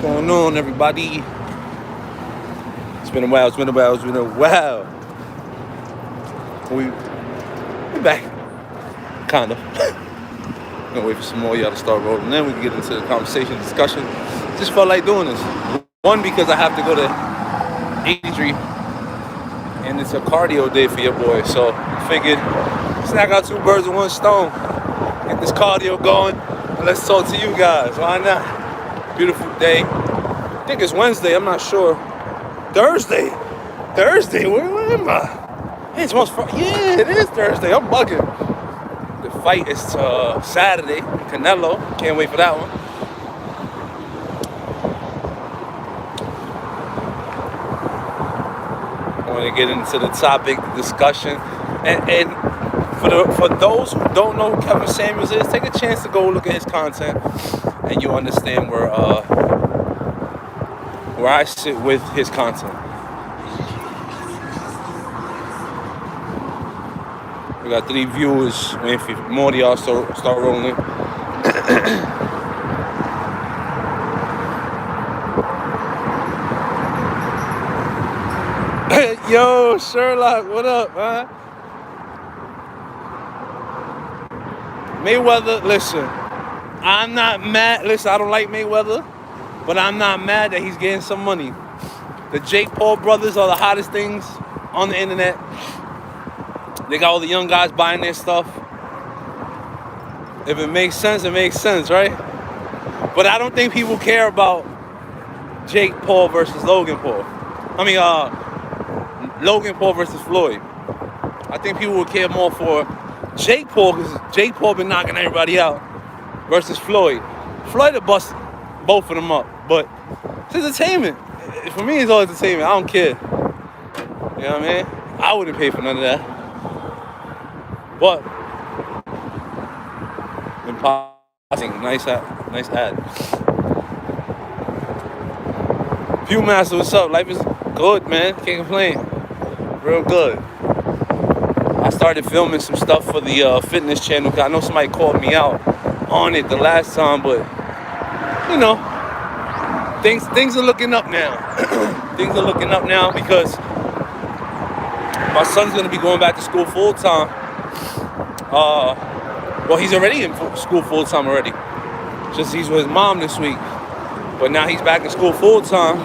going on, everybody? It's been a while. We back, kind of. Gonna wait for some more of y'all to start rolling. Then we can get into the conversation, discussion. Just felt like doing this. One, because I have to go to 83, and it's a cardio day for your boy. So I figured, snack out two birds with one stone. Get this cardio going, and let's talk to you guys. Why not? Beautiful day. I think it's Wednesday. I'm not sure. Thursday. Where am I? Hey, it's almost Friday. Yeah, it is Thursday. I'm bugging. The fight is Saturday. Canelo. Can't wait for that one. I want to get into the topic, the discussion, and for those who don't know who Kevin Samuels is, take a chance to go look at his content, and you understand where I sit with his content. We got 3 viewers. Waiting for more of y'all start rolling. Yo, Sherlock, what up, man? Mayweather, listen, I'm not mad. Listen, I don't like Mayweather, but I'm not mad that he's getting some money. The Jake Paul brothers are the hottest things on the internet. They got all the young guys buying their stuff. If it makes sense, it makes sense, right? But I don't think people care about Jake Paul versus Logan Paul. Logan Paul versus Floyd. I think people would care more for Jake Paul, because Jake Paul been knocking everybody out, versus Floyd. Floyd would bust both of them up, but it's entertainment. For me, it's all entertainment. I don't care. You know what I mean? I wouldn't pay for none of that. But nice ad. Viewmaster, what's up? Life is good, man. Can't complain. Real good. I started filming some stuff for the fitness channel, because I know somebody called me out on it the last time, but you know, things are looking up now. Things are looking up now because my son's gonna be going back to school full time. Well, he's already in school full time already. Just he's with his mom this week, but now he's back in school full time,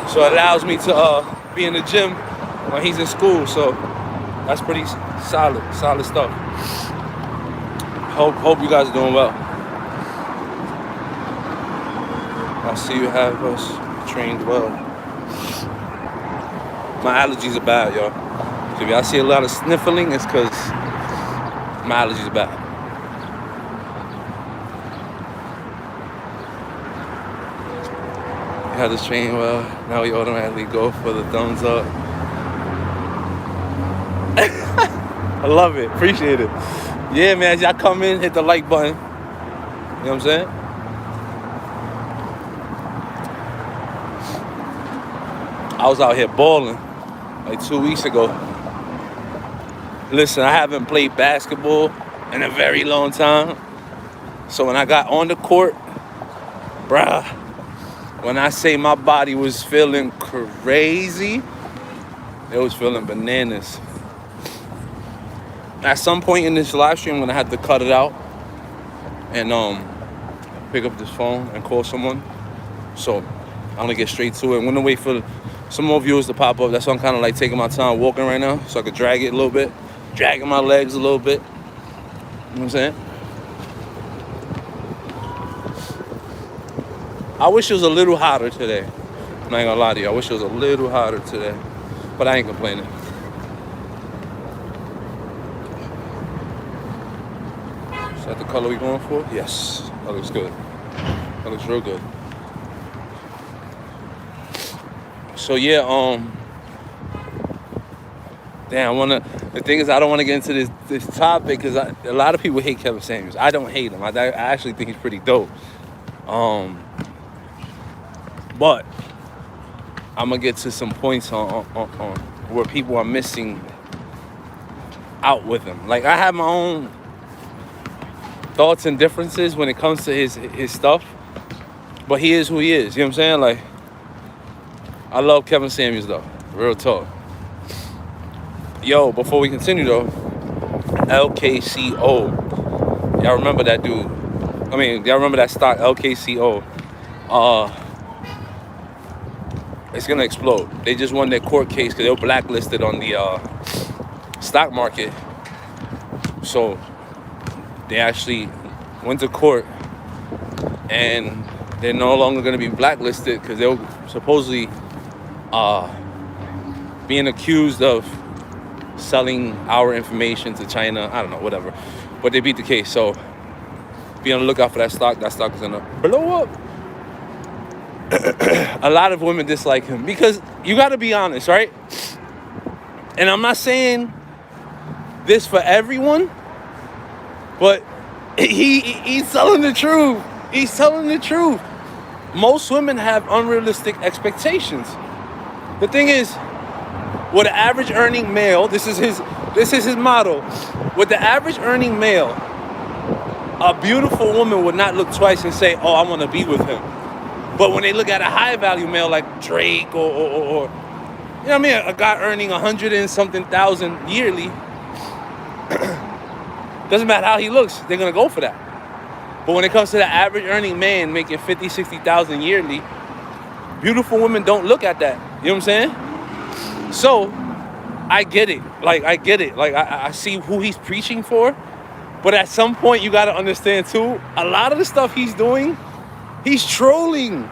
so it allows me to be in the gym when he's in school. So that's pretty solid stuff. Hope you guys are doing well. I see you have us trained well. My allergies are bad, y'all. So if y'all see a lot of sniffling, it's because my allergies are bad. You have this train well. Now we automatically go for the thumbs up. I love it. Appreciate it. Yeah, man. Y'all come in, hit the like button. You know what I'm saying? I was out here balling like 2 weeks ago. Listen, I haven't played basketball in a very long time. So when I got on the court, bruh, when I say my body was feeling crazy, it was feeling bananas. At some point in this live stream, I'm gonna have to cut it out and pick up this phone and call someone. So I'm gonna get straight to it. I'm gonna wait for some more viewers to pop up. That's why I'm kind of like taking my time walking right now, so I could drag it a little bit, dragging my legs a little bit. You know what I'm saying? I wish it was a little hotter today. I'm not gonna lie to you. I wish it was a little hotter today, but I ain't complaining. Is that the color we going for? Yes, that looks good. That looks real good. So yeah, the thing is, I don't want to get into this topic because a lot of people hate Kevin Samuels. I don't hate him. I actually think he's pretty dope. But I'm gonna get to some points on where people are missing out with him. Like, I have my own thoughts and differences when it comes to his stuff, But he is who he is. You know what I'm saying? Like, I love Kevin Samuels though. Real talk. Yo, before we continue though, LKCO. Y'all remember that dude? I mean, y'all remember that stock, LKCO? It's gonna explode. They just won their court case because they were blacklisted on the stock market. So they actually went to court, and they're no longer gonna be blacklisted because they were supposedly being accused of selling our information to China. I don't know, whatever. But they beat the case. So be on the lookout for that stock. That stock is gonna blow up. A lot of women dislike him because you got to be honest, right? And I'm not saying this for everyone, but he's telling the truth. He's telling the truth. Most women have unrealistic expectations. The thing is, with an average earning male, this is his motto. With the average earning male, a beautiful woman would not look twice and say, "Oh, I want to be with him." But when they look at a high value male like Drake or you know what I mean, a guy earning 100 and something thousand yearly, doesn't matter how he looks, they're gonna go for that. But when it comes to the average earning man making 50, 60,000 yearly, beautiful women don't look at that. You know what I'm saying? So I get it. Like I get it. Like I see who he's preaching for. But at some point you gotta understand too, a lot of the stuff he's doing, he's trolling.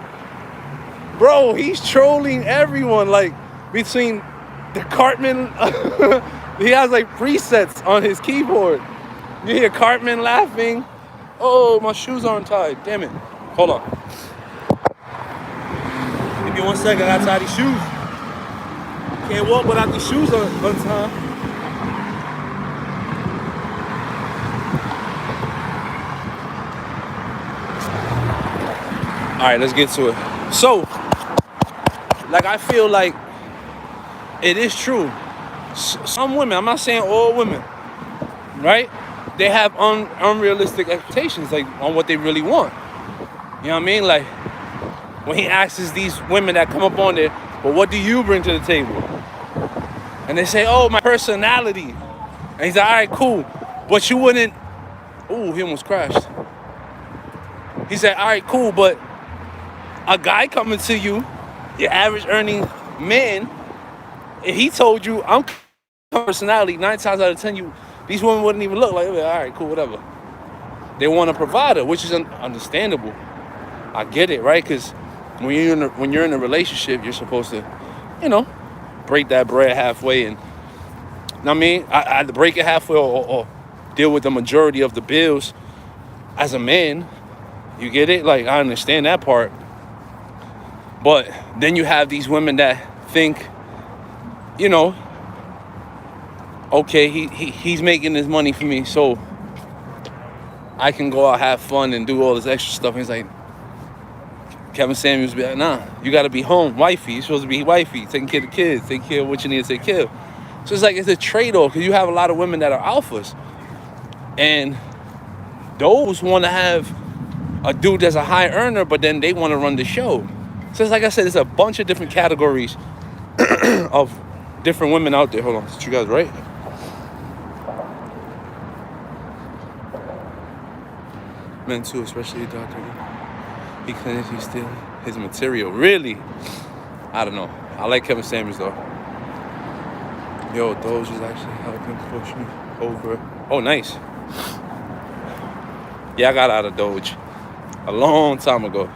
Bro, he's trolling everyone. Like, between the Cartman, he has like presets on his keyboard. You hear Cartman laughing. Oh, my shoes aren't tied. Damn it. Hold on. Give me 1 second. I gotta tie these shoes. Can't walk without these shoes untied. All right, let's get to it. So, like, I feel like it is true. Some women, I'm not saying all women, right? They have unrealistic expectations, like, on what they really want. You know what I mean? Like, when he asks these women that come up on there, "Well, what do you bring to the table?" And they say, "Oh, my personality." And he's like, "All right, cool. But you wouldn't..." Ooh, he almost crashed. He said, "All right, cool, but a guy coming to you, your average earning man, if he told you, I'm personality, 9 times out of 10, these women wouldn't even look like, all right, cool, whatever." They want a provider, which is understandable. I get it, right? Because when you're in a relationship, you're supposed to, break that bread halfway. And I mean, I break it halfway or deal with the majority of the bills as a man. You get it? Like, I understand that part. But then you have these women that think, okay, he's making this money for me, so I can go out, have fun, and do all this extra stuff. And he's like, Kevin Samuels be like, "Nah, you got to be home, wifey. You're supposed to be wifey, taking care of the kids, taking care of what you need to take care of." So it's like, it's a trade-off, because you have a lot of women that are alphas. And those want to have a dude that's a high earner, but then they want to run the show. So it's like I said, there's a bunch of different categories of different women out there. Hold on, is that you guys right? Men too, especially Dr. He clinically steal his material. Really? I don't know. I like Kevin Samuels though. Yo, Doge is actually helping push me over. Oh, nice. Yeah, I got out of Doge a long time ago.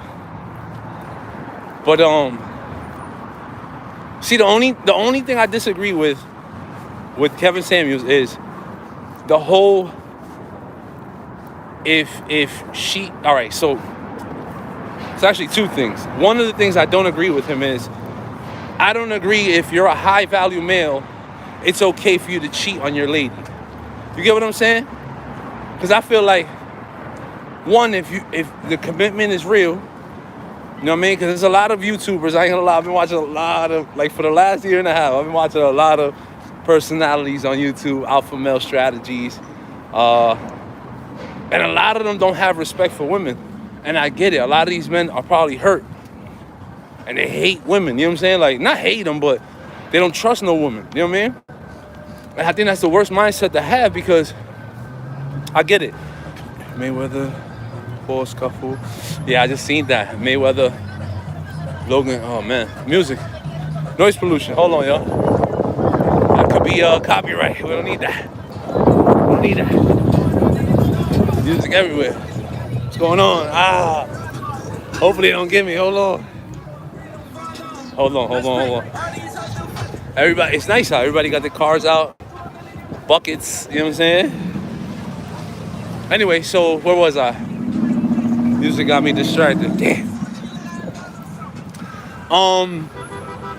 But see, the only thing I disagree with Kevin Samuels is the whole if she... All right, so it's actually two things. One of the things I don't agree with him is, I don't agree if you're a high value male, it's okay for you to cheat on your lady. You get what I'm saying? Because I feel like, one, if the commitment is real, you know what I mean? Because there's a lot of YouTubers, I ain't gonna lie, I've been watching a lot of, like, for the last year and a half, I've been watching a lot of personalities on YouTube, alpha male strategies, and a lot of them don't have respect for women. And I get it. A lot of these men are probably hurt. And they hate women. You know what I'm saying? Like, not hate them, but they don't trust no woman. You know what I mean? And I think that's the worst mindset to have, because I get it. Mayweather, Paul scuffle. Yeah, I just seen that. Mayweather, Logan. Oh, man. Music. Noise pollution. Hold on, y'all. That could be copyright. We don't need that. We don't need that. Music everywhere. What's going on? Hopefully they don't get me. Hold on. Everybody, it's nice out. Everybody got their cars out. Buckets. You know what I'm saying? Anyway, so where was I? Music got me distracted. Damn.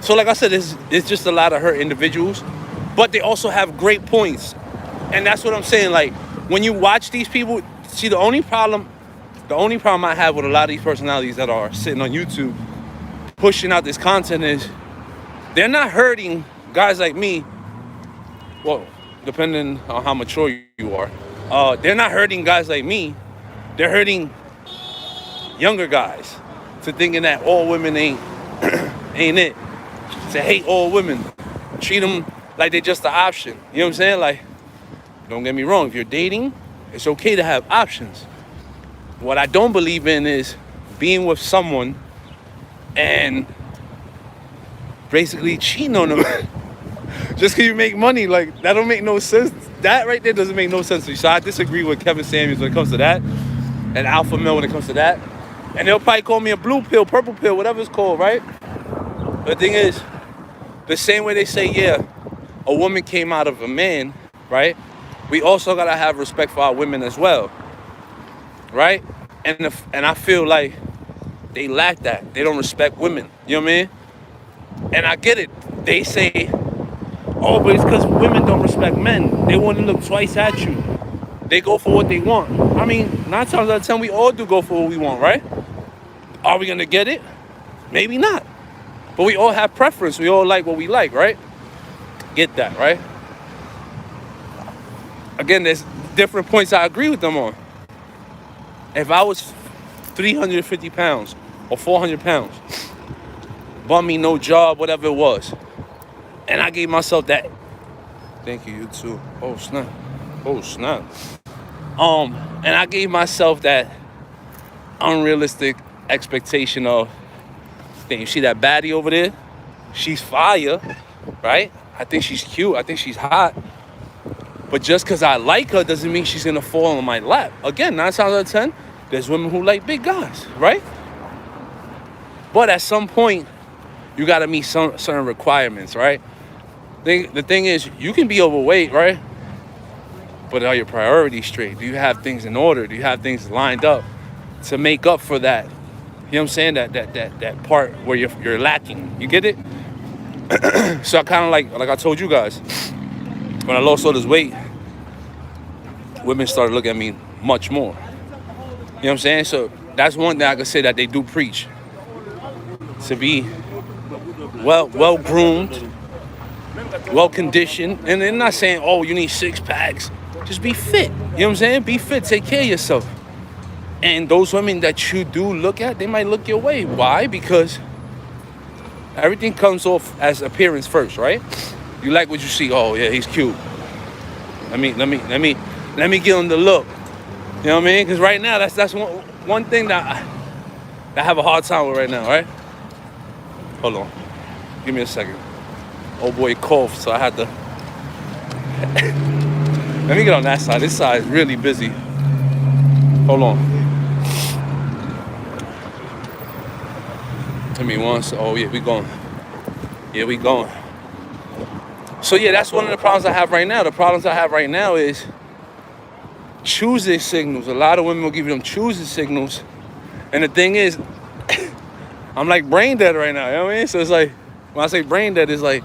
So like I said, it's just a lot of hurt individuals, but they also have great points. And that's what I'm saying. Like, when you watch these people, see, the only problem I have with a lot of these personalities that are sitting on YouTube pushing out this content is they're not hurting guys like me. Well, depending on how mature you are. They're not hurting guys like me. They're hurting younger guys to thinking that all women ain't it. To hate all women. Treat them like they're just an option. You know what I'm saying? Like, don't get me wrong. If you're dating, it's okay to have options. What I don't believe in is being with someone and basically cheating on them just because you make money. Like, that don't make no sense. That right there doesn't make no sense to me. So I disagree with Kevin Samuels when it comes to that, and Alpha Male when it comes to that. And they'll probably call me a blue pill, purple pill, whatever it's called, right? But the thing is, the same way they say, yeah, a woman came out of a man, right? We also gotta have respect for our women as well, right? And I feel like they lack that. They don't respect women. You know what I mean? And I get it. They say, oh, but it's because women don't respect men. They want to look twice at you. They go for what they want. I mean, 9 times out of 10, we all do go for what we want, right? Are we gonna get it? Maybe not. But we all have preference. We all like what we like, right? Get that, right? Again, there's different points I agree with them on. If I was 350 pounds or 400 pounds, bum me, no job, whatever it was, and I gave myself that, thank you, you too. Oh, snap. And I gave myself that unrealistic expectation of, damn, you see that baddie over there? She's fire, right? I think she's cute. I think she's hot. But just because I like her doesn't mean she's going to fall on my lap. Again, 9 times out of 10, there's women who like big guys, right? But at some point, you got to meet some certain requirements, right? The thing is, you can be overweight, right? But are your priorities straight? Do you have things in order? Do you have things lined up to make up for that? You know what I'm saying? That part where you're lacking. You get it? So I kind of like I told you guys, when I lost all this weight, women started looking at me much more. You know what I'm saying? So that's one thing I can say that they do preach. To be well groomed, well conditioned. And they're not saying, oh, you need 6 packs. Just be fit. You know what I'm saying? Be fit. Take care of yourself. And those women that you do look at, they might look your way. Why? Because everything comes off as appearance first, right? You like what you see. Oh yeah, he's cute. Let me give him the look. You know what I mean? Because right now, that's one thing that I have a hard time with right now, right? Hold on. Give me a second. Oh boy coughed, so I had to. Let me get on that side. This side is really busy. Hold on. Give me once. Oh yeah, we going. Yeah, we going. So yeah, that's one of the problems I have right now. The problems I have right now is choosing signals. A lot of women will give you them choosing signals. And the thing is, I'm like brain dead right now. You know what I mean? So it's like, when I say brain dead, it's like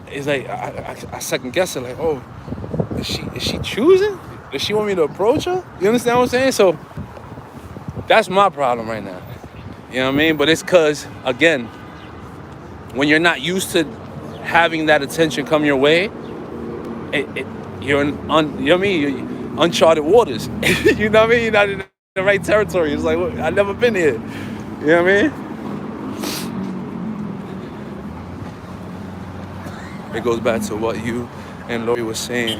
I second guess it. Like, oh, is she choosing? Does she want me to approach her? You understand what I'm saying? So that's my problem right now. You know what I mean? But it's because, again, when you're not used to having that attention come your way, you're in, you know what I mean? You're uncharted waters. You know what I mean? You're not in the right territory. It's like, I've never been here. You know what I mean? It goes back to what you and Lori was saying.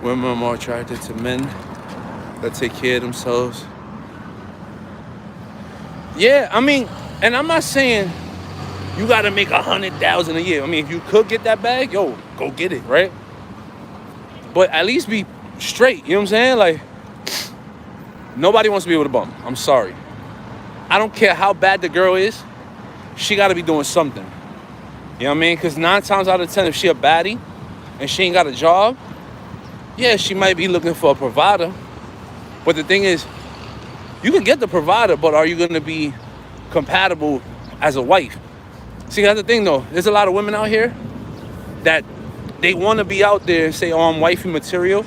Women are more attracted to men that take care of themselves. Yeah, I mean, and I'm not saying you gotta make $100,000 a year. I mean, if you could get that bag, yo, go get it, right? But at least be straight, you know what I'm saying? Like, nobody wants to be with a bum. I'm sorry. I don't care how bad the girl is. She gotta be doing something. You know what I mean? Because 9 times out of 10, if she a baddie and she ain't got a job, yeah, she might be looking for a provider. But the thing is, you can get the provider, but are you going to be compatible as a wife? See, that's the thing, though. There's a lot of women out here that they want to be out there and say, oh, I'm wifey material,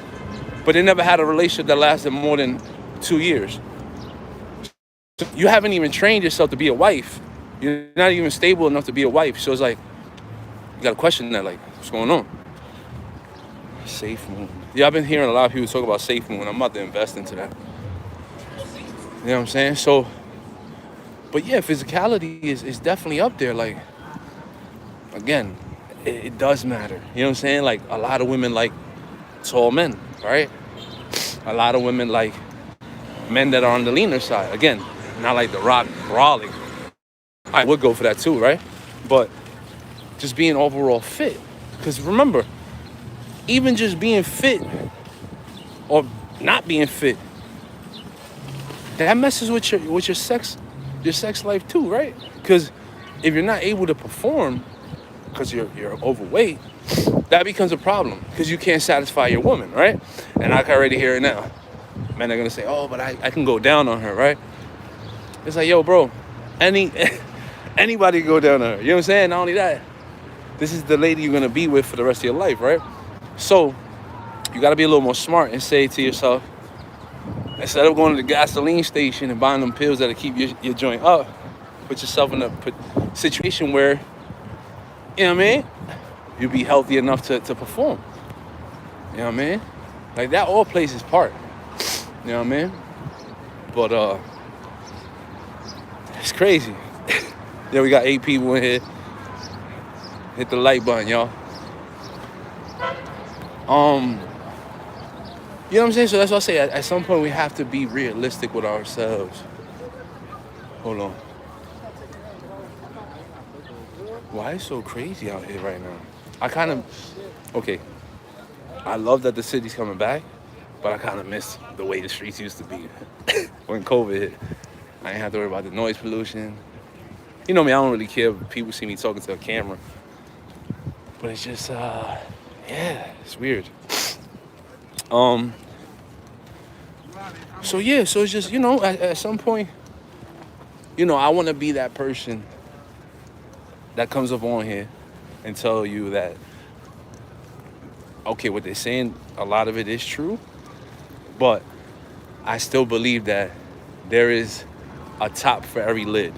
but they never had a relationship that lasted more than 2 years. You haven't even trained yourself to be a wife. You're not even stable enough to be a wife. So it's like, you got to question that, like, what's going on? Safe moon. Yeah, I've been hearing a lot of people talk about safe moon. I'm about to invest into that. You know what I'm saying? So, but yeah, physicality is definitely up there. Like, again, it does matter. You know what I'm saying? Like, a lot of women like tall men, right? A lot of women like men that are on the leaner side. Again, not like The Rock brawling. I would go for that too, right? But just being overall fit. Because remember, even just being fit or not being fit, that messes with your sex life too, right? Because if you're not able to perform because you're overweight, that becomes a problem because you can't satisfy your woman, right? And I can already hear it now. Men are gonna say, oh, but I can go down on her, right? It's like, yo, bro, anybody can go down on her. You know what I'm saying? Not only that, this is the lady you're gonna be with for the rest of your life, right? So you gotta be a little more smart and say to yourself, instead of going to the gasoline station and buying them pills that'll keep your joint up, put yourself in a situation where, you know what I mean, you'll be healthy enough to perform. You know what I mean? Like, that all plays its part. You know what I mean? But it's crazy. Yeah, we got 8 people in here. Hit the like button, y'all. You know what I'm saying? So that's what I say. At some point, we have to be realistic with ourselves. Hold on. Why is it so crazy out here right now? Okay. I love that the city's coming back, but I kind of miss the way the streets used to be when COVID hit. I ain't have to worry about the noise pollution. You know me, I don't really care if people see me talking to a camera. But it's just, yeah, it's weird. So it's just, you know, at some point, you know, I want to be that person that comes up on here and tell you that, okay, what they're saying, a lot of it is true, but I still believe that there is a top for every lid.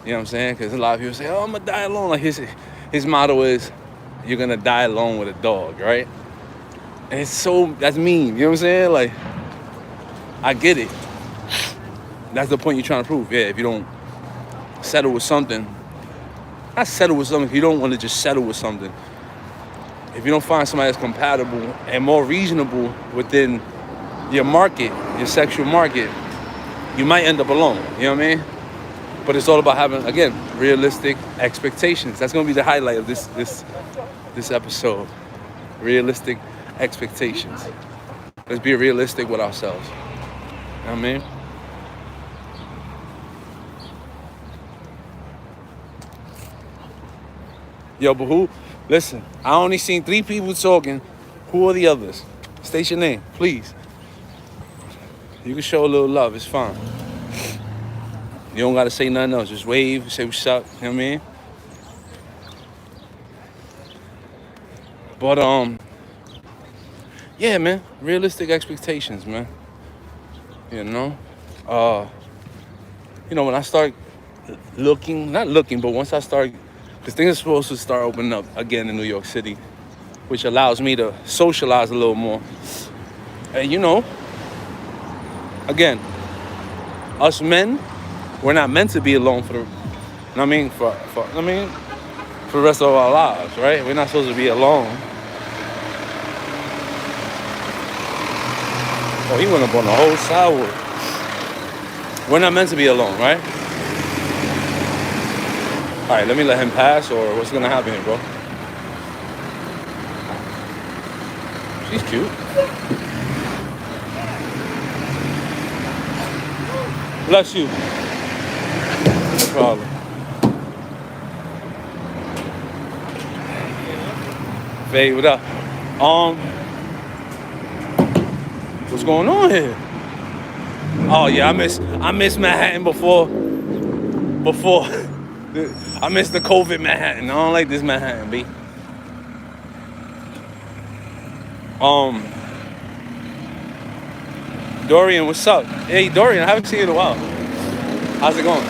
You know what I'm saying? Because a lot of people say, oh, I'm going to die alone. Like his motto is, you're going to die alone with a dog, right? And that's mean, you know what I'm saying? Like, I get it. That's the point you're trying to prove. Yeah, if you don't settle with something, not settle with something, if you don't want to just settle with something, if you don't find somebody that's compatible and more reasonable within your market, your sexual market, you might end up alone, you know what I mean? But it's all about having, again, realistic expectations. That's going to be the highlight of this episode. Realistic expectations. Let's be realistic with ourselves. You know what I mean? Yo, but listen, I only seen 3 people talking. Who are the others? State your name, please. You can show a little love, it's fine. You don't gotta say nothing else. Just wave, say what's up, you know what I mean? But, yeah, man, realistic expectations, man. You know? When I start not looking, but once I start, because things are supposed to start opening up again in New York City, which allows me to socialize a little more. And, you know, Again, us men, we're not meant to be alone for the, you know what I mean, for the rest of our lives, right? We're not supposed to be alone. Oh, he went up on the whole sidewalk. We're not meant to be alone, right? All right, let me let him pass, or what's gonna happen here, bro? She's cute. Bless you. No problem. Hey, what up? What's going on here? Oh yeah, I miss Manhattan before I miss the COVID Manhattan. I don't like this Manhattan, B. Dorian, what's up? Hey Dorian, I haven't seen you in a while. How's it going?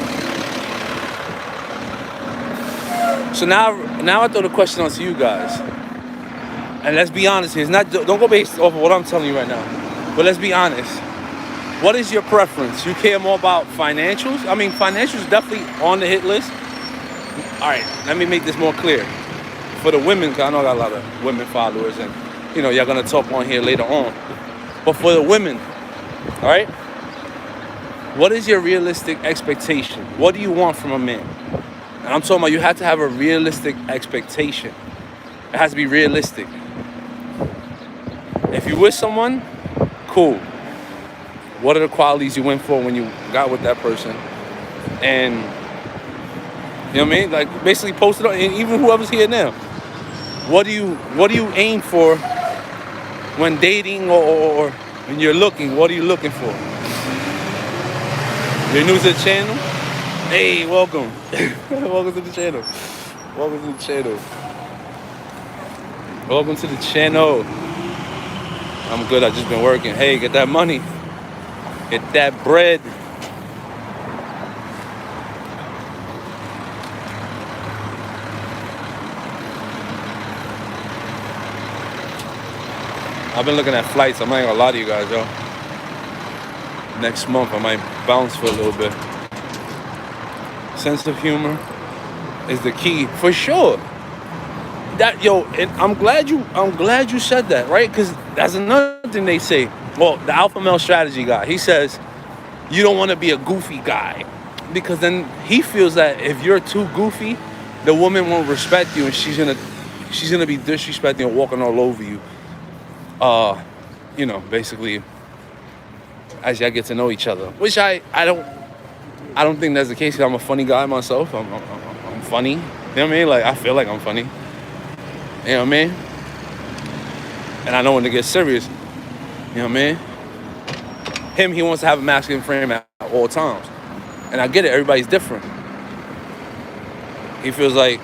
So now I throw the question on to you guys. And let's be honest here. It's not, don't go based off of what I'm telling you right now. But let's be honest. What is your preference? You care more about financials? I mean, financials is definitely on the hit list. All right, let me make this more clear. For the women, because I know I got a lot of women followers, and you know, y'all gonna talk on here later on. But for the women, all right, what is your realistic expectation? What do you want from a man? And I'm talking about you have to have a realistic expectation. It has to be realistic. If you're with someone, cool. What are the qualities you went for when you got with that person? And you know what I mean? Like basically post it on, and even whoever's here now. What do you aim for when dating or when you're looking? What are you looking for? You're new to the channel? Hey, welcome. Welcome to the channel. Welcome to the channel. Welcome to the channel. I'm good. I just been working. Hey, get that money. Get that bread. I've been looking at flights. I'm not gonna lie to you guys, yo. Next month I might bounce for a little bit. Sense of humor is the key for sure. That and I'm glad you said that, right? Because that's another thing they say. Well, the alpha male strategy guy, he says you don't want to be a goofy guy, because then he feels that if you're too goofy, the woman won't respect you, and she's gonna be disrespecting and walking all over you. You know, basically, as y'all get to know each other, which I don't think that's the case. Cause I'm a funny guy myself. I'm funny. You know what I mean? Like I feel like I'm funny. You know what I mean? And I know when to get serious. You know what I mean? He wants to have a masculine frame at all times. And I get it, everybody's different. He feels like,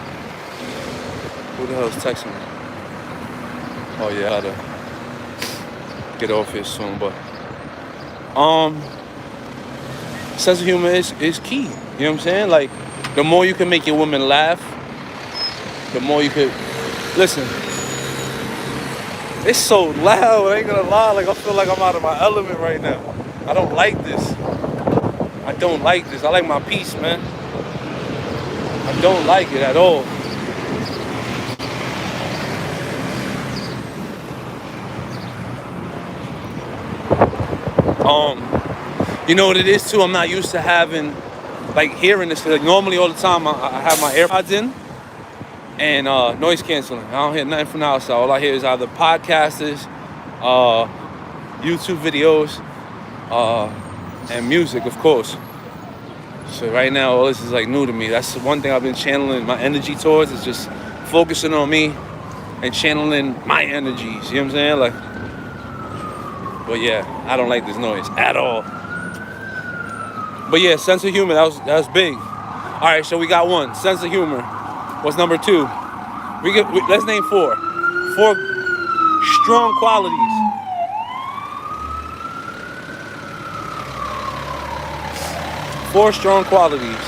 who the hell is texting me? Oh yeah, I gotta get off here soon, but sense of humor is key. You know what I'm saying? Like, the more you can make your woman laugh, the more you could listen. It's so loud, I ain't gonna lie. Like, I feel like I'm out of my element right now. I don't like this. I don't like this. I like my peace, man. I don't like it at all. You know what it is too? I'm not used to having, like, hearing this. Like, normally all the time I have my AirPods in and noise canceling. I don't hear nothing from the outside. All I hear is either podcasters, YouTube videos, and music, of course. So right now, all this is like new to me. That's one thing I've been channeling my energy towards, is just focusing on me and channeling my energies. You know what I'm saying? Like, but yeah, I don't like this noise at all. But yeah, sense of humor, that was big. All right, so we got one, sense of humor. What's number two? Let's name four. Four strong qualities. Four strong qualities.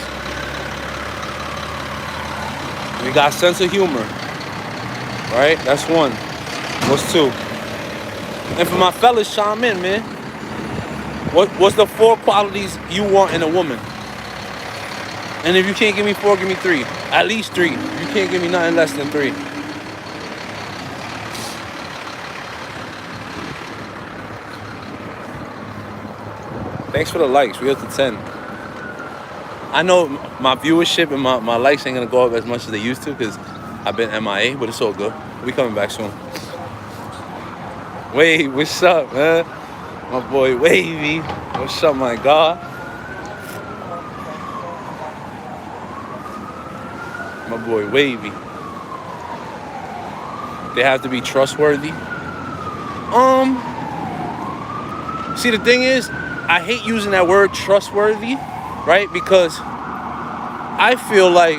We got sense of humor. Right? That's one. What's two? And for my fellas, chime in, man. What's the 4 qualities you want in a woman? And if you can't give me 4, give me 3. At least 3. You can't give me nothing less than 3. Thanks for the likes. We're up to 10. I know my viewership and my likes ain't gonna go up as much as they used to because I've been MIA, but it's all good. We coming back soon. Wave, what's up, man? My boy Wavy. What's up, my God? My boy Wavy. They have to be trustworthy. See, the thing is, I hate using that word trustworthy, right? Because I feel like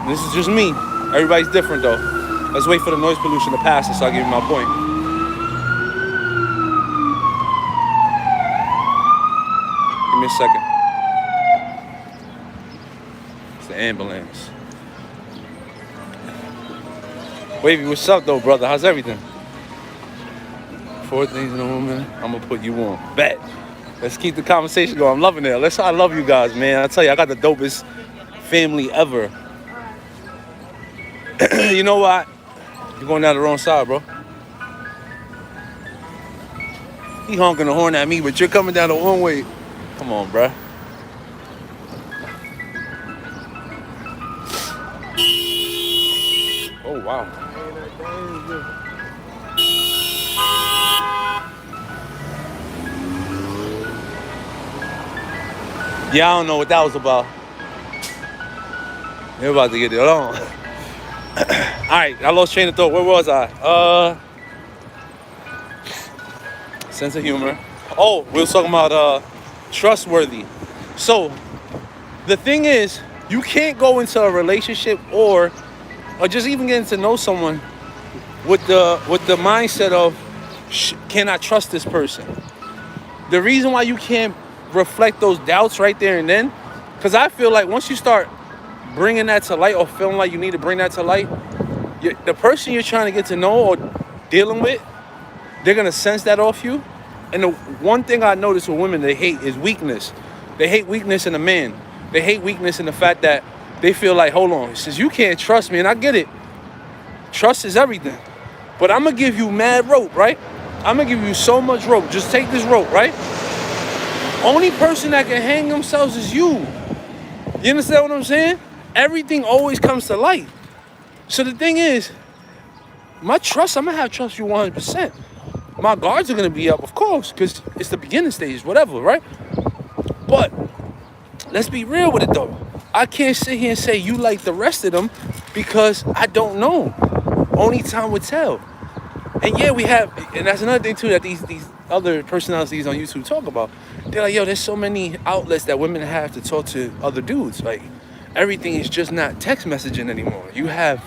this is just me. Everybody's different, though. Let's wait for the noise pollution to pass, so I'll give you my point. Give me a second. It's the ambulance. Wavy, what's up, though, brother? How's everything? 4 things in a woman, I'm gonna put you on. Bet. Let's keep the conversation going. I'm loving it. I love you guys, man. I tell you, I got the dopest family ever. You know what? You're going down the wrong side, bro. He honking the horn at me, but you're coming down the wrong way. Come on, bro. Oh, wow. Yeah, I don't know what that was about. They're about to get it on. Alright, I lost train of thought. Where was I? Sense of humor. Oh, we were talking about trustworthy. So, the thing is, you can't go into a relationship or just even getting to know someone with the mindset of, can I trust this person? The reason why you can't reflect those doubts right there and then, because I feel like once you start bringing that to light or feeling like you need to bring that to light, the person you're trying to get to know or dealing with, they're going to sense that off you. And the one thing I notice with women they hate is weakness. They hate weakness in a man. They hate weakness in the fact that they feel like, hold on, since you can't trust me, and I get it, trust is everything, but I'm going to give you mad rope, right? I'm going to give you so much rope. Just take this rope, right? Only person that can hang themselves is you. You understand what I'm saying? Everything always comes to light. So the thing is, my trust, I'm going to have trust you 100%. My guards are going to be up, of course, because it's the beginning stage, whatever, right? But let's be real with it, though. I can't sit here and say you like the rest of them because I don't know. Only time would tell. And yeah, we have, and that's another thing, too, that these other personalities on YouTube talk about. They're like, yo, there's so many outlets that women have to talk to other dudes. Like, everything is just not text messaging anymore. You have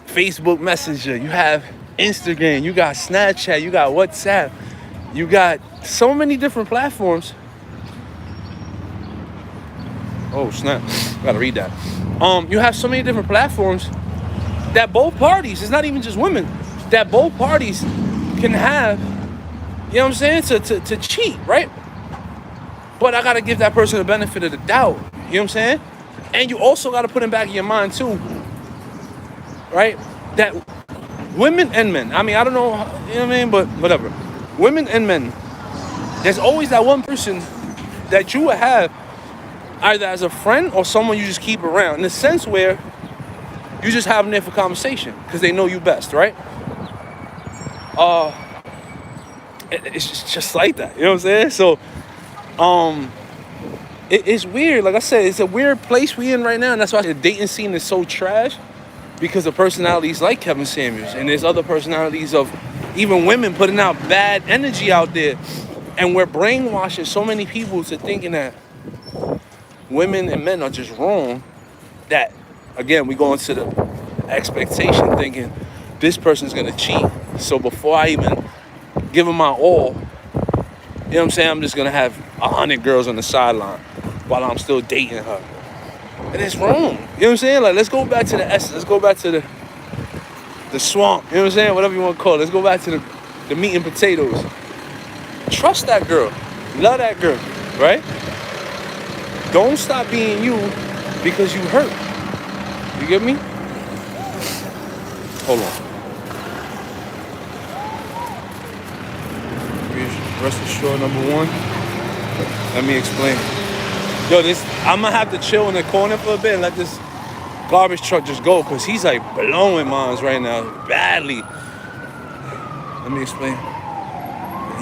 Facebook Messenger, you have Instagram, you got Snapchat, you got WhatsApp, you got so many different platforms. Oh, snap. Gotta read that. You have so many different platforms that both parties, it's not even just women, that both parties can have, you know what I'm saying, to cheat, right? But I gotta give that person the benefit of the doubt, you know what I'm saying? And you also gotta put in back in your mind too, right? That women and men, I mean, I don't know, you know what I mean, but whatever. Women and men, there's always that one person that you would have either as a friend or someone you just keep around, in the sense where you just have them there for conversation because they know you best, right? It's just like that, you know what I'm saying? So, it's weird. Like I said, it's a weird place we in right now, and that's why the dating scene is so trash, because of personalities like Kevin Samuels, and there's other personalities of even women putting out bad energy out there, and we're brainwashing so many people to thinking that women and men are just wrong. That, again, we go into the expectation thinking this person's gonna cheat, so before I even give them my all, you know what I'm saying, I'm just gonna have 100 girls on the sideline while I'm still dating her. And it's wrong, you know what I'm saying? Like, let's go back to the essence, let's go back to the swamp, you know what I'm saying, whatever you want to call it. Let's go back to the meat and potatoes. trust that girl. Love that girl, right? Don't stop being you because you hurt. You get me? Hold on. Rest assured, number one. Let me explain. Yo, I'm gonna have to chill in the corner for a bit and let this garbage truck just go, because he's like blowing mines right now, badly. Let me explain.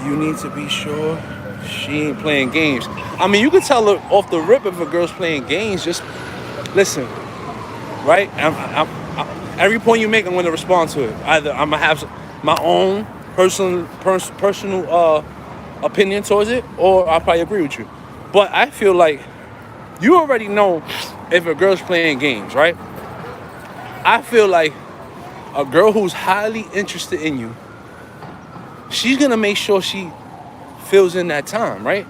You need to be sure she ain't playing games. I mean, you can tell her off the rip if a girl's playing games. Just listen, right? Every point you make, I'm gonna respond to it. Either I'm gonna have my own personal opinion towards it, or I'll probably agree with you. But I feel like you already know if a girl's playing games, right? I feel like a girl who's highly interested in you, she's gonna make sure she fills in that time, right?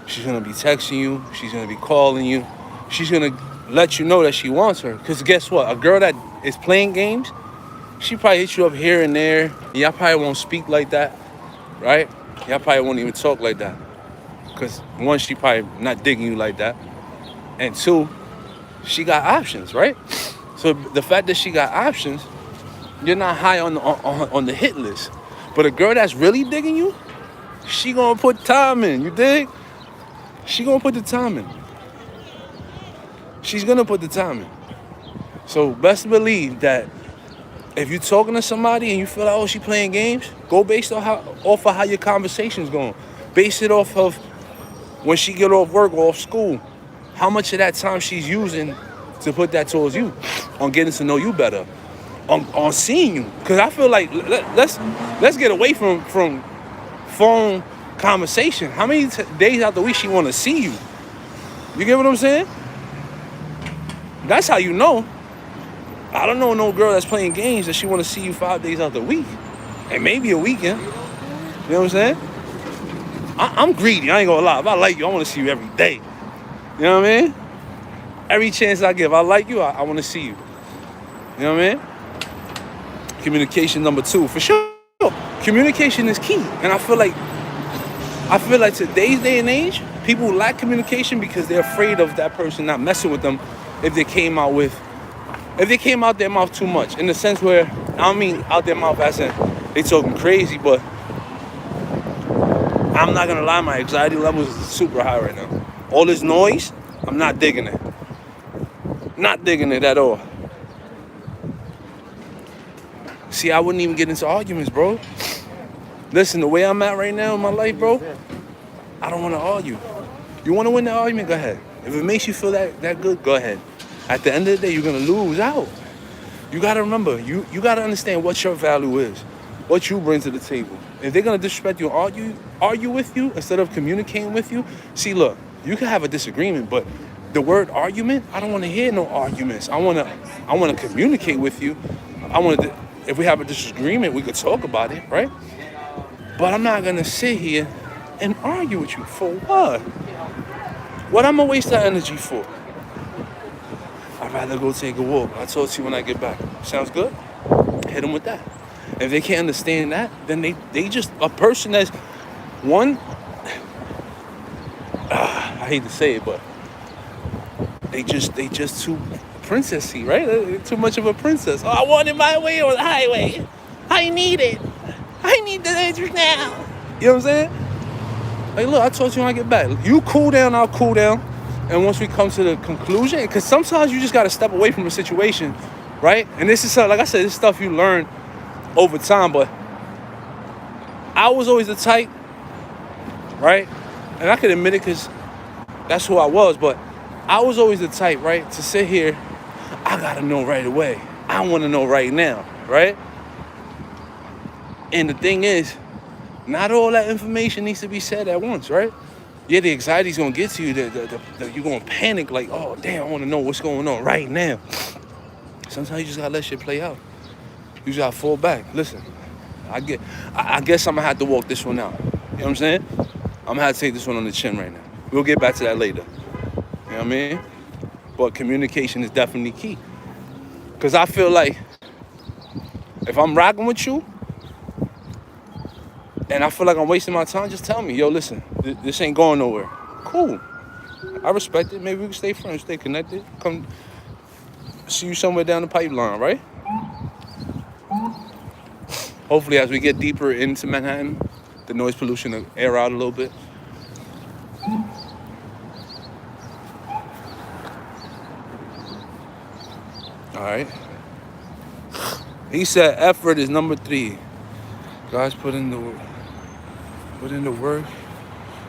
She's gonna be texting you, she's gonna be calling you, she's gonna let you know that she wants her. Because guess what? A girl that is playing games, she probably hits you up here and there. Y'all probably won't speak like that, right? Y'all probably won't even talk like that. Because one, she probably not digging you like that. And two, she got options, right? So the fact that she got options, you're not high on the hit list. But a girl that's really digging you, she gonna put time in, you dig? She gonna put the time in. She's gonna put the time in. So best believe that if you're talking to somebody and you feel like, oh, she playing games, go based on off of how your conversation's going. Base it off of when she get off work or off school, how much of that time she's using to put that towards you, on getting to know you better, on seeing you. Because I feel like let's get away from phone conversation. How many days out the week she want to see you? You get what I'm saying? That's how you know. I don't know no girl that's playing games that she want to see you 5 days out the week, and maybe a weekend. You know what I'm saying? I'm greedy. I ain't gonna lie. If I like you, I want to see you every day. You know what I mean? Every chance I give, I like you, I want to see you. You know what I mean? Communication number 2, for sure. Communication is key, and I feel like today's day and age, people lack communication because they're afraid of that person not messing with them if they came out their mouth too much. In the sense where, I don't mean out their mouth as in they talking crazy, but I'm not gonna lie, my anxiety levels is super high right now. All this noise, I'm not digging it. Not digging it at all. See, I wouldn't even get into arguments, bro. Listen, the way I'm at right now in my life, bro, I don't want to argue. You want to win the argument? Go ahead. If it makes you feel that good, go ahead. At the end of the day, you're going to lose out. You got to remember, you got to understand what your value is, what you bring to the table. If they're going to disrespect you and argue with you instead of communicating with you, see, look, you can have a disagreement, but the word argument, I don't want to hear no arguments. I want to communicate with you. If we have a disagreement, we could talk about it, right? But I'm not going to sit here and argue with you. For what? What I'm going to waste that energy for? I'd rather go take a walk. I'll talk to you when I get back. Sounds good? Hit them with that. If they can't understand that, then they just, a person that's one, I hate to say it, but they just too princessy, right? They're too much of a princess. Oh, I want it my way or the highway. I need it. I need the answer now. You know what I'm saying? Like, look, I told you when I get back. You cool down, I'll cool down. And once we come to the conclusion, because sometimes you just got to step away from a situation, right? And this is, like I said, this stuff you learn over time. But I was always the type, right? And I can admit it because that's who I was. But I was always the type, right, to sit here, I got to know right away. I want to know right now, right? And the thing is, not all that information needs to be said at once, right? Yeah, the anxiety's going to get to you. You're going to panic like, oh, damn, I want to know what's going on right now. Sometimes you just got to let shit play out. You just got to fall back. Listen, I guess I'm going to have to walk this one out. You know what I'm saying? I'm going to have to take this one on the chin right now. We'll get back to that later. You know what I mean? But communication is definitely key. Because I feel like if I'm rocking with you, and I feel like I'm wasting my time, just tell me, yo, listen, this ain't going nowhere. Cool. I respect it. Maybe we can stay friends, stay connected. Come see you somewhere down the pipeline, right? Hopefully, as we get deeper into Manhattan, the noise pollution will air out a little bit. All right. He said effort is number 3. Guys put in the work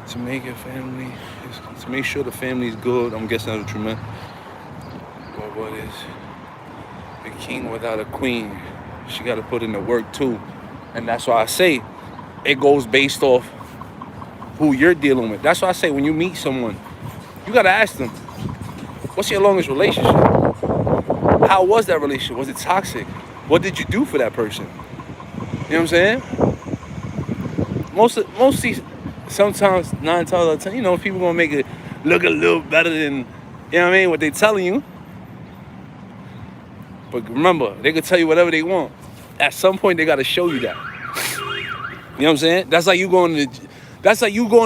to make a family, to make sure the family is good. I'm guessing that's what you meant. But what is a king without a queen? She got to put in the work too. And that's why I say it goes based off who you're dealing with. That's why I say when you meet someone, you got to ask them, what's your longest relationship? How was that relationship? Was it toxic? What did you do for that person? You know what I'm saying? Sometimes 9 times out of 10, people gonna make it look a little better than, you know what I mean, what they telling you. But remember, they can tell you whatever they want. At some point, they gotta show you that. You know what I'm saying? That's like you going to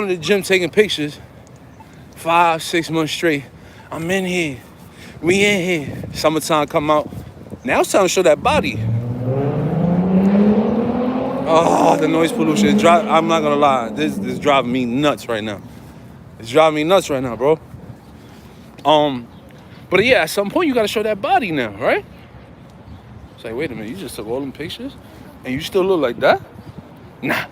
the gym taking pictures 5-6 months straight. I'm in here. We in here. Summertime come out. Now it's time to show that body. Oh, the noise pollution. I'm not gonna lie. This is driving me nuts right now. It's driving me nuts right now, bro. But yeah, at some point you gotta show that body now, right? It's like, wait a minute, you just took all them pictures and you still look like that? Nah.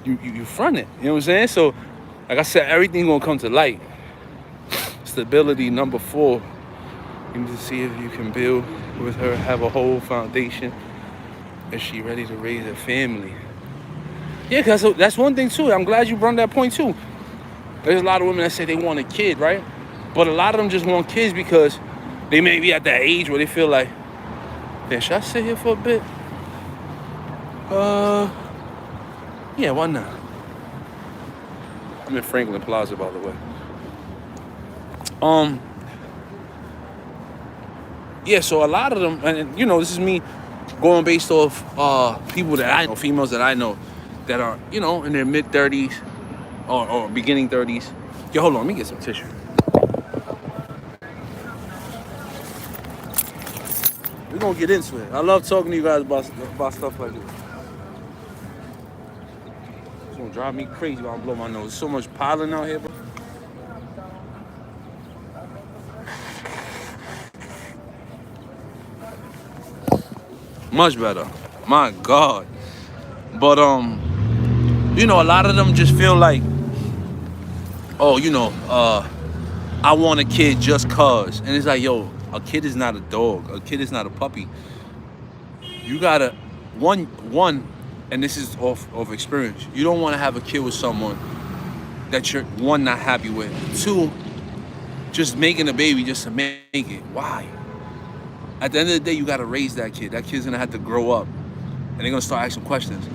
You front it. You know what I'm saying? So, like I said, everything gonna come to light. Stability, number 4. You need to see if you can build with her, have a whole foundation. Is she ready to raise a family? Yeah, because that's one thing too. I'm glad you brought that point too. There's a lot of women that say they want a kid, right? But a lot of them just want kids because they may be at that age where they feel like, yeah, should I sit here for a bit? Yeah, why not? I'm in Franklin Plaza, by the way. Yeah, so a lot of them, and this is me going based off people that I know, females that I know that are, in their mid-30s or beginning 30s. Yo, hold on, let me get some tissue. We're going to get into it. I love talking to you guys about stuff like this. It's going to drive me crazy when I blow my nose. There's so much pollen out here, bro. Much better. My God. But, a lot of them just feel like, I want a kid just cause. And it's like, yo, a kid is not a dog. A kid is not a puppy. You gotta, one, and this is off of experience, you don't want to have a kid with someone that you're, 1, not happy with. 2, just making a baby just to make it. Why? At the end of the day, you gotta raise that kid. That kid's gonna have to grow up. And they're gonna start asking questions.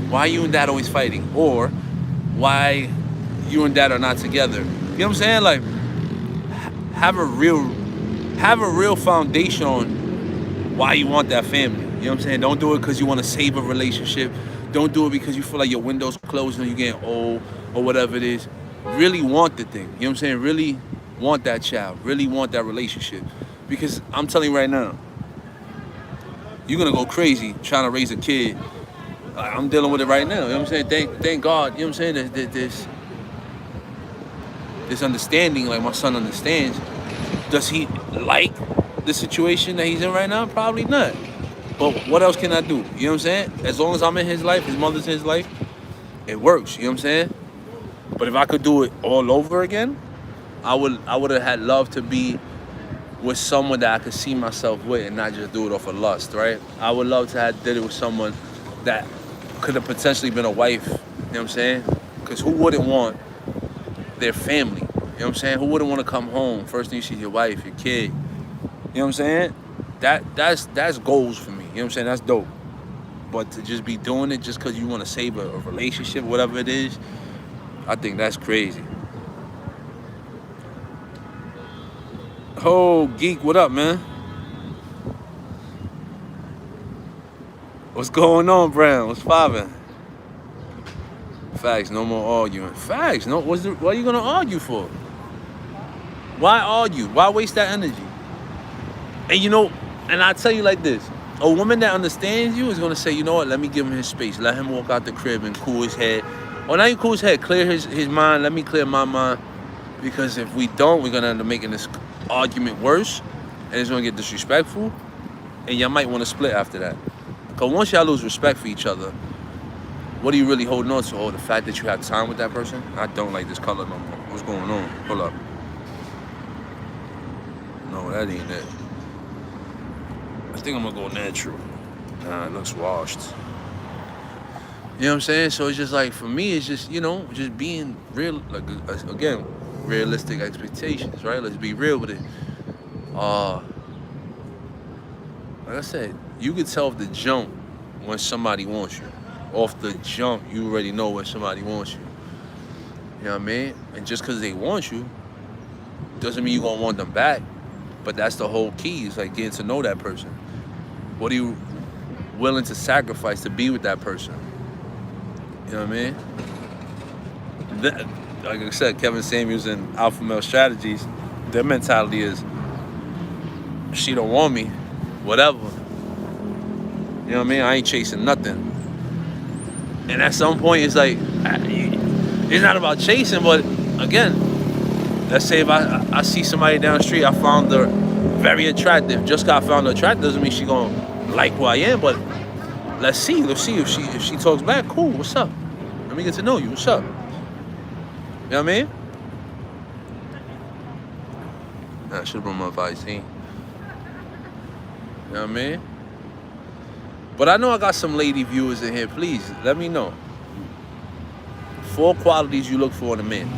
Why are you and dad always fighting? Or why you and dad are not together? You know what I'm saying? Like, have a real foundation on why you want that family. You know what I'm saying? Don't do it because you want to save a relationship. Don't do it because you feel like your window's closing or you're getting old or whatever it is. Really want the thing. You know what I'm saying? Really want that child. Really want that relationship. Because I'm telling you right now, you're going to go crazy trying to raise a kid. I'm dealing with it right now. You know what I'm saying? Thank God. You know what I'm saying? This understanding, like my son understands. Does he like the situation that he's in right now? Probably not. But what else can I do? You know what I'm saying? As long as I'm in his life, his mother's in his life, it works. You know what I'm saying? But if I could do it all over again, I would have had love to be with someone that I could see myself with and not just do it off of lust, right? I would love to have did it with someone that could have potentially been a wife. You know what I'm saying? Because who wouldn't want their family? You know what I'm saying? Who wouldn't want to come home? First thing you see your wife, your kid. You know what I'm saying? That's goals for me. You know what I'm saying? That's dope. But to just be doing it just because you want to save a relationship, whatever it is, I think that's crazy. Oh, Geek, what up, man? What's going on, Brown? What's poppin'? Facts, no more arguing. Facts, no. What are you gonna argue for? Why argue? Why waste that energy? And and I tell you like this: a woman that understands you is gonna say, you know what? Let me give him his space. Let him walk out the crib and cool his head. Or not even cool his head, clear his mind. Let me clear my mind. Because if we don't, we're gonna end up making this argument worse, and it's gonna get disrespectful, and y'all might want to split after that. Because once y'all lose respect for each other, what are you really holding on to? Oh, the fact that you have time with that person? I don't like this color no more. What's going on? Hold up. No, that ain't it. I think I'm gonna go natural. Nah, it looks washed. You know what I'm saying? So it's just like, for me, it's just, just being real, like, again, realistic expectations, right? Let's be real with it. Like I said, you can tell off the jump when somebody wants you. Off the jump, you already know when somebody wants you. You know what I mean? And just because they want you, doesn't mean you're going to want them back. But that's the whole key, is like getting to know that person. What are you willing to sacrifice to be with that person? You know what I mean? Like I said, Kevin Samuels and Alpha Male Strategies, their mentality is, she don't want me, whatever. You know what I mean? I ain't chasing nothing. And at some point, it's like, it's not about chasing, but again, let's say if I see somebody down the street, I found her very attractive. Just got found her attractive doesn't mean she gonna like who I am, but let's see if she talks back. Cool, what's up? Let me get to know you. What's up? You know what I mean? I should have brought my Vice. You know what I mean? But I know I got some lady viewers in here. Please, let me know. 4 qualities you look for in a man.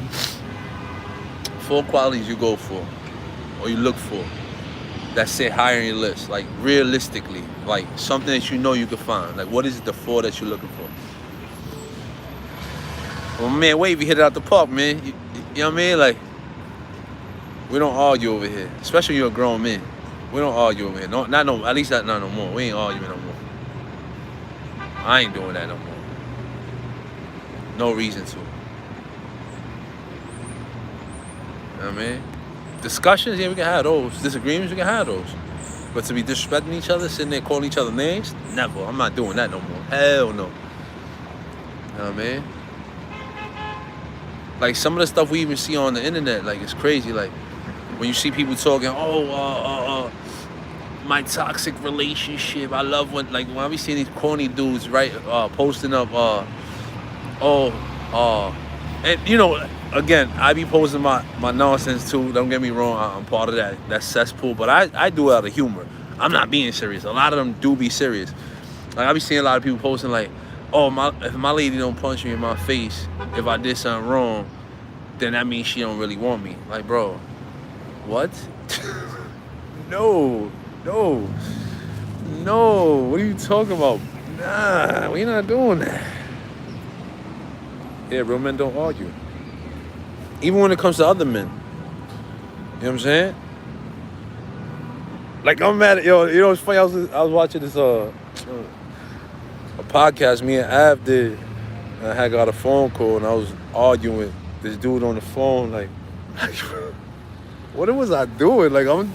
4 qualities you go for, or you look for, that sit higher on your list. Like, realistically. Like, something that you know you can find. Like, what is the 4 that you're looking for? Well, man, Wavy hit it out the park, man. You know what I mean? Like, we don't argue over here. Especially when you're a grown man. We don't argue over here. No, at least not no more. We ain't arguing no more. I ain't doing that no more. No reason to. You know what I mean? Discussions, yeah, we can have those. Disagreements, we can have those. But to be disrespecting each other, sitting there calling each other names, never. I'm not doing that no more. Hell no. You know what I mean? Like, some of the stuff we even see on the internet, like, it's crazy. Like, when you see people talking, my toxic relationship. I love when I be seeing these corny dudes, right, posting up, and again, I be posting my nonsense too. Don't get me wrong, I'm part of that cesspool, but I do it out of humor. I'm not being serious. A lot of them do be serious. Like, I be seeing a lot of people posting like, if my lady don't punch me in my face if I did something wrong, then that means she don't really want me. Like, bro, what? No, what are you talking about? Nah, we not doing that. Yeah, real men don't argue. Even when it comes to other men. You know what I'm saying? Like, I'm mad at, it's funny, I was watching this a podcast me and Av did, and I had got a phone call, and I was arguing with this dude on the phone, like what was I doing? Like, I'm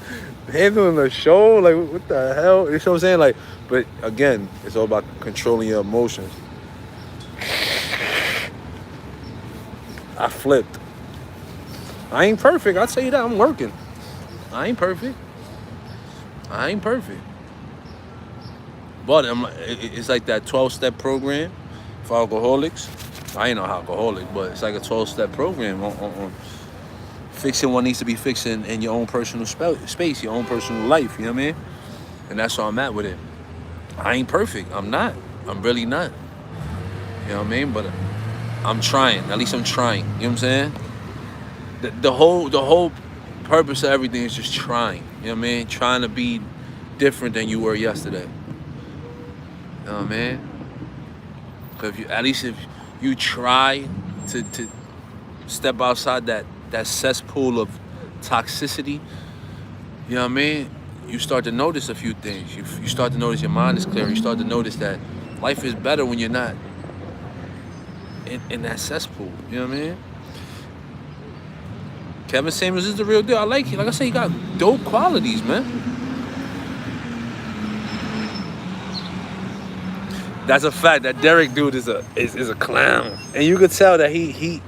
handling the show, like, what the hell? You know what I'm saying? Like, but again, it's all about controlling your emotions. I flipped. I ain't perfect, I'll tell you that. I'm working. I ain't perfect. But it's like that 12-step program for alcoholics. I ain't no alcoholic, but it's like a 12-step program on fixing what needs to be fixed in your own personal space, your own personal life, you know what I mean? And that's where I'm at with it. I ain't perfect. I'm not. I'm really not. You know what I mean? But I'm trying. At least I'm trying. You know what I'm saying? The whole purpose of everything is just trying. You know what I mean? Trying to be different than you were yesterday. You know what I mean? Because if you try to step outside that cesspool of toxicity, you know what I mean? You start to notice a few things. You start to notice your mind is clear. You start to notice that life is better when you're not in that cesspool. You know what I mean? Kevin Samuels is the real deal. I like him. Like I said, he got dope qualities, man. That's a fact. That Derek dude is a clown, and you could tell that he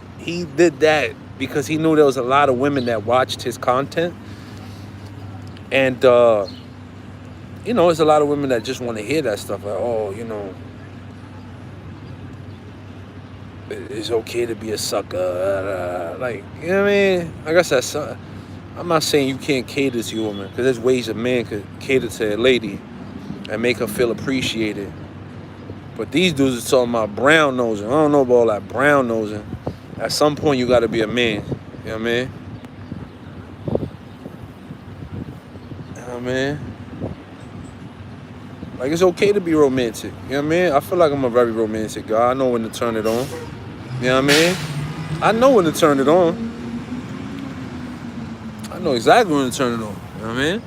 did that because he knew there was a lot of women that watched his content, and you know, there's a lot of women that just want to hear that stuff. Like, oh, you know, it's okay to be a sucker. Like, you know what I mean? Like I said, I'm not saying you can't cater to your woman, because there's ways a man could cater to a lady and make her feel appreciated. But these dudes are talking about brown nosing. I don't know about all that brown nosing. At some point, you got to be a man. You know what I mean? You know what I mean? Like, it's okay to be romantic. You know what I mean? I feel like I'm a very romantic guy. I know when to turn it on. You know what I mean? I know when to turn it on. I know exactly when to turn it on. You know what I mean?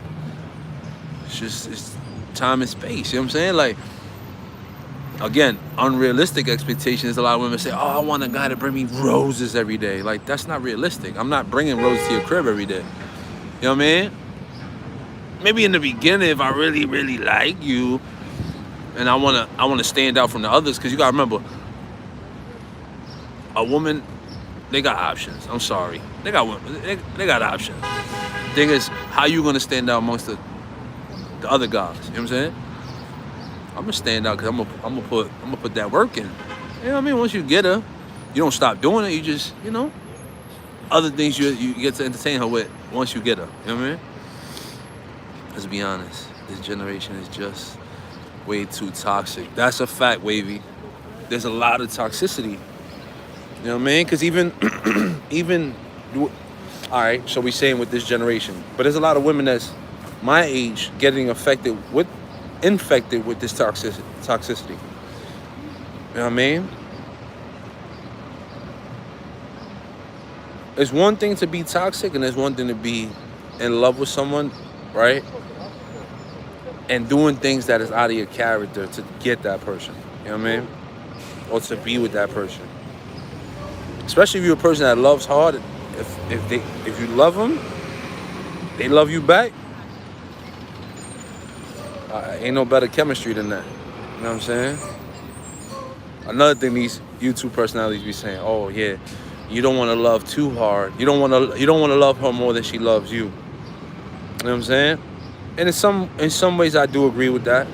It's time and space. You know what I'm saying? Like, again, unrealistic expectations. A lot of women say, oh, I want a guy to bring me roses every day. Like, that's not realistic. I'm not bringing roses to your crib every day. You know what I mean? Maybe in the beginning, if I really, really like you, and I wanna stand out from the others, because you gotta remember, a woman, they got options. I'm sorry, they got options. Thing is, how you gonna stand out amongst the other guys? You know what I'm saying? I'm gonna stand out because I'm gonna put that work in. You know what I mean? Once you get her, you don't stop doing it. You just, you know, other things you get to entertain her with once you get her. You know what I mean? Let's be honest. This generation is just way too toxic. That's a fact, Wavy. There's a lot of toxicity. You know what I mean? Because even, all right, so we're saying with this generation, but there's a lot of women that's my age getting infected with this toxicity. You know what I mean? It's one thing to be toxic, and there's one thing to be in love with someone, right? And doing things that is out of your character to get that person. You know what I mean? Or to be with that person. Especially if you're a person that loves hard. If you love them, they love you back. Ain't no better chemistry than that. You know what I'm saying? Another thing these YouTube personalities be saying, oh yeah, you don't want to love too hard. You don't want to love her more than she loves you. You know what I'm saying? And in some ways I do agree with that.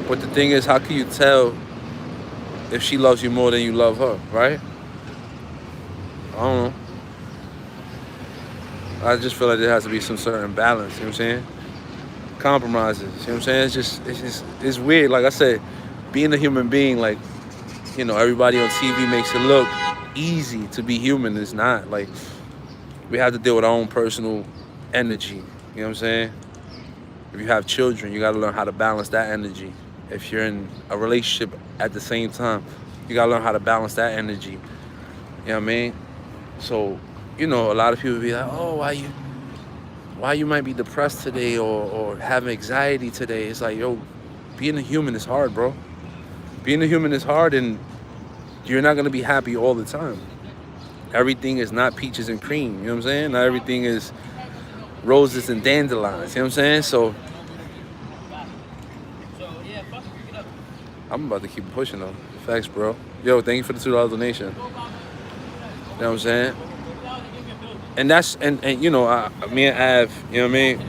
But the thing is, how can you tell if she loves you more than you love her, right? I don't know. I just feel like there has to be some certain balance, you know what I'm saying? Compromises, you know what I'm saying? It's weird. Like I said, being a human being, like, you know, everybody on TV makes it look easy to be human. It's not. Like, we have to deal with our own personal energy, you know what I'm saying? If you have children, you got to learn how to balance that energy. If you're in a relationship at the same time, you got to learn how to balance that energy. You know what I mean? So, you know, a lot of people be like, oh, why you might be depressed today or have anxiety today. It's like, yo, being a human is hard, bro. Being a human is hard, and you're not going to be happy all the time. Everything is not peaches and cream, you know what I'm saying? Not everything is roses and dandelions, you know what I'm saying? So I'm about to keep pushing though. Facts, bro. Yo, thank you for the $2 donation. You know what I'm saying? And that's and you know, me and Av, you know what I mean?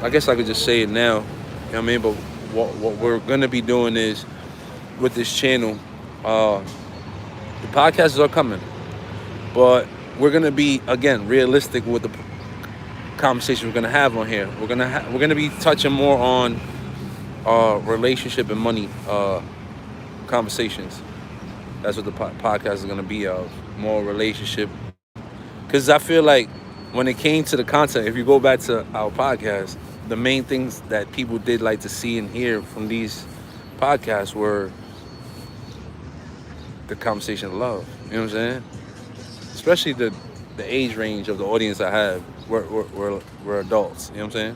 I guess I could just say it now, you know what I mean? But what we're gonna be doing is, with this channel, the podcasts are coming, but we're gonna be, again, realistic with the conversation we're gonna have on here. We're gonna be touching more on relationship and money conversations. That's what the podcast is gonna be of, more relationship. Because I feel like when it came to the content, if you go back to our podcast, the main things that people did like to see and hear from these podcasts were the conversation of love. You know what I'm saying? Especially the age range of the audience I have, we're adults. You know what I'm saying?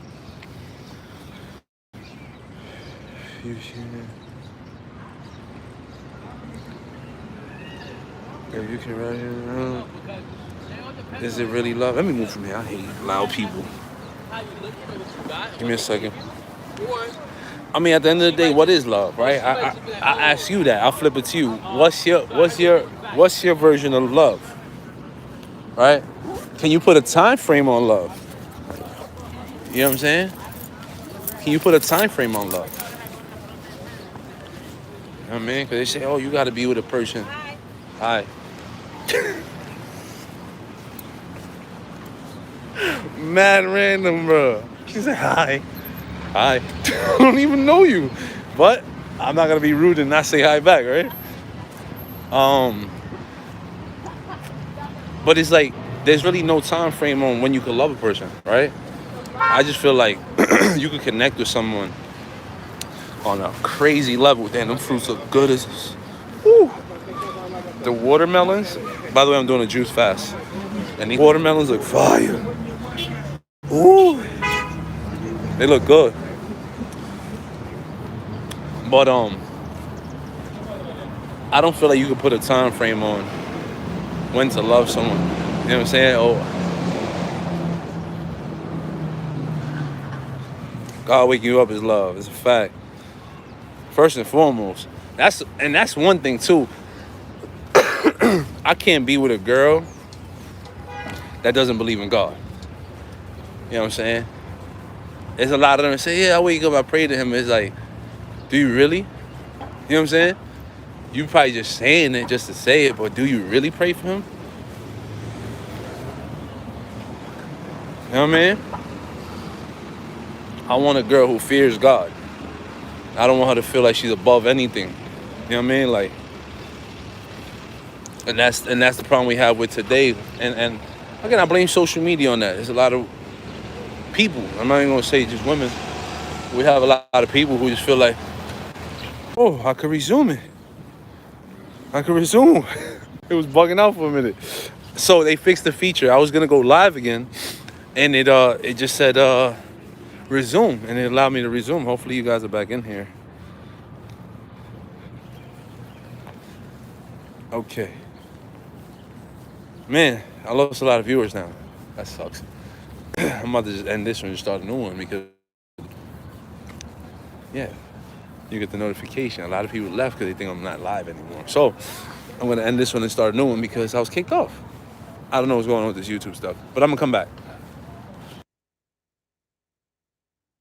If you can write it, is it really love? Let me move from here. I hate loud people. Give me a second. I mean, at the end of the day, what is love, right? I ask you that. I'll flip it to you. What's your version of love, right? Can you put a time frame on love? You know what I'm saying? Can you put a time frame on love? You know what I mean? Because they say, oh, you got to be with a person. Hi. Mad random, bro. She said, hi. Hi. I don't even know you. But I'm not going to be rude and not say hi back, right? But it's like, there's really no time frame on when you can love a person, right? I just feel like you could connect with someone on a crazy level. Damn, them fruits look good as... Woo. The watermelons, by the way, I'm doing a juice fast. And these watermelons look fire. Ooh. They look good. But I don't feel like you could put a time frame on when to love someone. You know what I'm saying? Oh, God waking you up is love. It's a fact. First and foremost. That's one thing too. I can't be with a girl that doesn't believe in God. You know what I'm saying? There's a lot of them that say, yeah, I wake up, I pray to him. It's like, do you really? You know what I'm saying? You probably just saying it just to say it, but do you really pray for him? You know what I mean? I want a girl who fears God. I don't want her to feel like she's above anything. You know what I mean? Like, and that's the problem we have with today. And again, I blame social media on that. There's a lot of people. I'm not even gonna say just women. We have a lot of people who just feel like, oh, I could resume it. I could resume. It was bugging out for a minute. So they fixed the feature. I was gonna go live again, and it just said resume, and it allowed me to resume. Hopefully you guys are back in here. Okay. Man, I lost a lot of viewers now. That sucks. I'm about to just end this one and start a new one because, yeah, you get the notification. A lot of people left because they think I'm not live anymore. So I'm going to end this one and start a new one because I was kicked off. I don't know what's going on with this YouTube stuff, but I'm going to come back.